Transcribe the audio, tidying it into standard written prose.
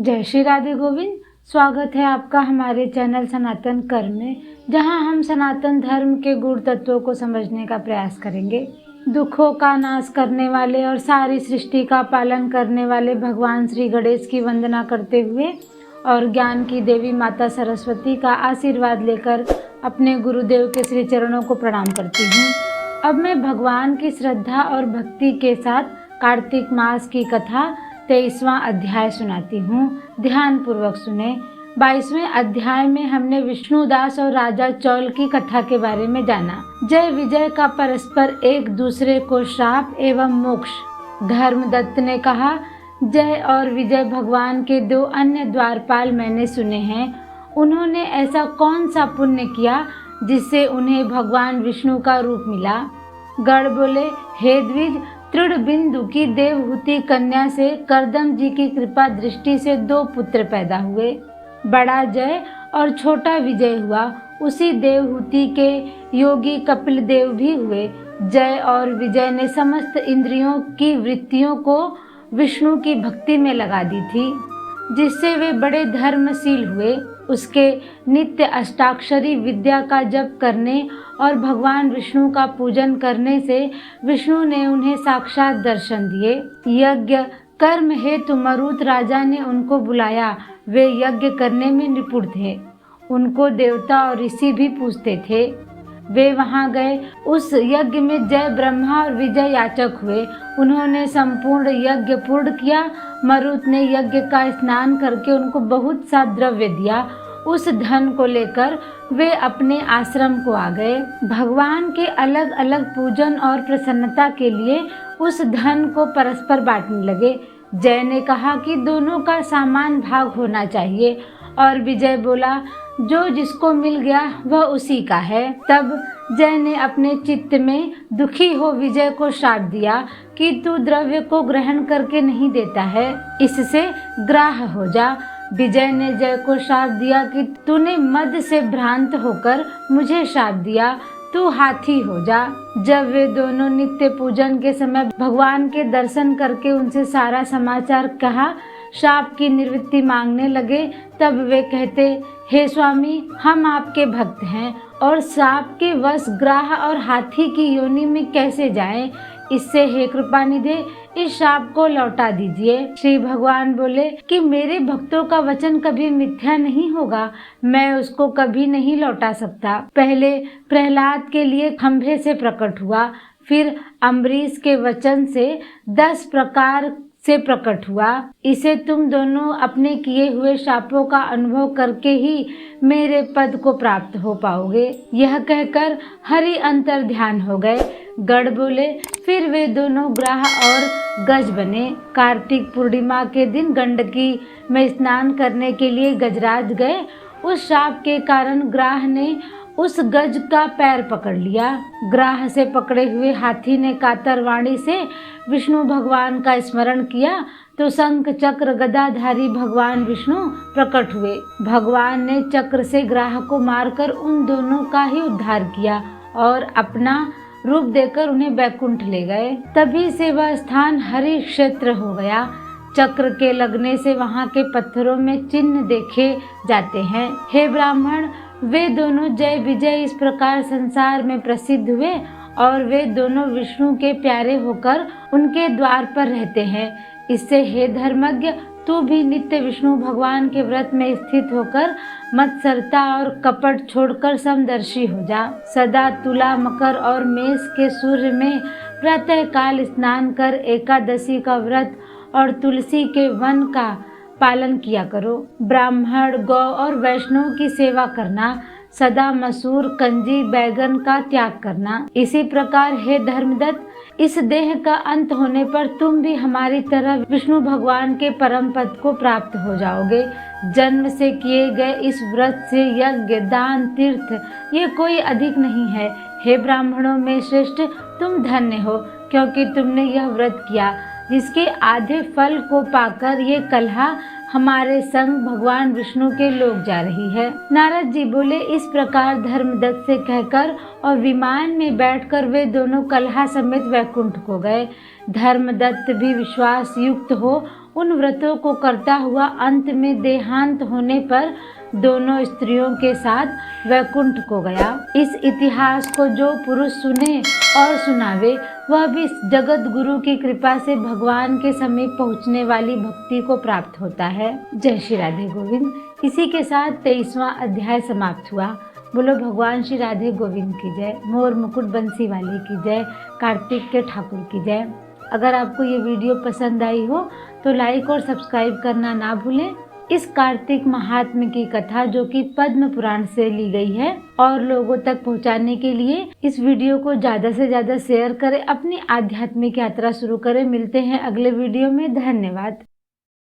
जय श्री राधे गोविंद। स्वागत है आपका हमारे चैनल सनातन कर्म में, जहां हम सनातन धर्म के गुण तत्वों को समझने का प्रयास करेंगे। दुखों का नाश करने वाले और सारी सृष्टि का पालन करने वाले भगवान श्री गणेश की वंदना करते हुए और ज्ञान की देवी माता सरस्वती का आशीर्वाद लेकर अपने गुरुदेव के श्री चरणों को प्रणाम करती हूँ। अब मैं भगवान की श्रद्धा और भक्ति के साथ कार्तिक मास की कथा 23वां अध्याय सुनाती हूँ। ध्यान पूर्वक सुने। 22वें अध्याय में हमने विष्णुदास और राजा चौल की कथा के बारे में जाना। जय विजय का परस्पर एक दूसरे को श्राप एवं मोक्ष। धर्मदत्त ने कहा, जय और विजय भगवान के दो अन्य द्वारपाल मैंने सुने हैं। उन्होंने ऐसा कौन सा पुण्य किया जिससे उन्हें भगवान विष्णु का रूप मिला। गढ़ बोले, हे द्विज, तृण बिंदु की देवहूति कन्या से करदम जी की कृपा दृष्टि से दो पुत्र पैदा हुए। बड़ा जय और छोटा विजय हुआ। उसी देवहूति के योगी कपिल देव भी हुए। जय और विजय ने समस्त इंद्रियों की वृत्तियों को विष्णु की भक्ति में लगा दी थी, जिससे वे बड़े धर्मशील हुए। उसके नित्य अष्टाक्षरी विद्या का जप करने और भगवान विष्णु का पूजन करने से विष्णु ने उन्हें साक्षात दर्शन दिए। यज्ञ कर्म हेतु मरुत राजा ने उनको बुलाया। वे यज्ञ करने में निपुण थे। उनको देवता और ऋषि भी पूजते थे। वे वहां गए। उस यज्ञ में जय ब्रह्मा और विजय याचक हुए। उन्होंने संपूर्ण यज्ञ पूर्ण किया। मरुत ने यज्ञ का स्नान करके उनको बहुत सा द्रव्य दिया। उस धन को लेकर वे अपने आश्रम को आ गए। भगवान के अलग अलग पूजन और प्रसन्नता के लिए उस धन को परस्पर बांटने लगे। जय ने कहा कि दोनों का समान भाग होना चाहिए, और विजय बोला, जो जिसको मिल गया वह उसी का है। तब जय ने अपने चित्त में दुखी हो विजय को श्राप दिया कि तू द्रव्य को ग्रहण करके नहीं देता है, इससे ग्राह हो जा। विजय ने जय को श्राप दिया कि तूने मद से भ्रांत होकर मुझे श्राप दिया, तू हाथी हो जा। जब वे दोनों नित्य पूजन के समय भगवान के दर्शन करके उनसे सारा समाचार कहा, श्राप की निवृत्ति मांगने लगे, तब वे कहते, हे स्वामी, हम आपके भक्त हैं और श्राप के वश ग्राह और हाथी की योनि में कैसे जाएं? इससे हे कृपानिधे, इस श्राप को लौटा दीजिए। श्री भगवान बोले कि मेरे भक्तों का वचन कभी मिथ्या नहीं होगा, मैं उसको कभी नहीं लौटा सकता। पहले प्रहलाद के लिए खंभे से प्रकट हुआ, फिर अम्बरीश के वचन से 10 प्रकार से प्रकट हुआ। इसे तुम दोनों अपने किए हुए शापों का अनुभव करके ही मेरे पद को प्राप्त हो पाओगे। यह कहकर हरि अंतर ध्यान हो गए। गढ़ बोले, फिर वे दोनों ग्राह और गज बने। कार्तिक पूर्णिमा के दिन गंडकी में स्नान करने के लिए गजराज गए। उस शाप के कारण ग्राह ने उस गज का पैर पकड़ लिया। ग्राह से पकड़े हुए हाथी ने कातर वाणी से विष्णु भगवान का स्मरण किया तो शंख चक्र गदाधारी भगवान विष्णु प्रकट हुए। भगवान ने चक्र से ग्राह को मारकर उन दोनों का ही उद्धार किया और अपना रूप देकर उन्हें वैकुंठ ले गए। तभी से वह स्थान हरि क्षेत्र हो गया। चक्र के लगने से वहां के पत्थरों में चिन्ह देखे जाते हैं। हे ब्राह्मण, वे दोनों जय विजय इस प्रकार संसार में प्रसिद्ध हुए और वे दोनों विष्णु के प्यारे होकर उनके द्वार पर रहते हैं। इससे हे धर्मज्ञ, तू भी नित्य विष्णु भगवान के व्रत में स्थित होकर मत्सरता और कपट छोड़कर समदर्शी हो जा। सदा तुला, मकर और मेष के सूर्य में प्रातः काल स्नान कर एकादशी का व्रत और तुलसी के वन का पालन किया करो। ब्राह्मण, गौ और वैष्णव की सेवा करना। सदा मसूर, कंजी, बैगन का त्याग करना। इसी प्रकार हे धर्मदत्त, इस देह का अंत होने पर तुम भी हमारी तरह विष्णु भगवान के परम पद को प्राप्त हो जाओगे। जन्म से किए गए इस व्रत से यज्ञ, दान, तीर्थ ये कोई अधिक नहीं है। हे ब्राह्मणों में श्रेष्ठ, तुम धन्य हो, क्योंकि तुमने यह व्रत किया, जिसके आधे फल को पाकर ये कलहा हमारे संग भगवान विष्णु के लोग जा रही है। नारद जी बोले, इस प्रकार धर्मदत्त से कहकर और विमान में बैठकर वे दोनों कलहा समेत वैकुंठ को गए। धर्मदत्त भी विश्वास युक्त हो उन व्रतों को करता हुआ अंत में देहांत होने पर दोनों स्त्रियों के साथ वैकुंठ को गया। इस इतिहास को जो पुरुष सुने और सुनावे वह भी जगत गुरु की कृपा से भगवान के समीप पहुंचने वाली भक्ति को प्राप्त होता है। जय श्री राधे गोविंद। इसी के साथ 23वां अध्याय समाप्त हुआ। बोलो भगवान श्री राधे गोविंद की जय। मोर मुकुट बंसी वाले की जय। कार्तिक के ठाकुर की जय। अगर आपको ये वीडियो पसंद आई हो तो लाइक और सब्सक्राइब करना ना भूलें। इस कार्तिक महात्म्य की कथा जो कि पद्म पुराण से ली गई है और लोगों तक पहुंचाने के लिए इस वीडियो को ज़्यादा से ज़्यादा शेयर करें। अपनी आध्यात्मिक यात्रा शुरू करें। मिलते हैं अगले वीडियो में। धन्यवाद।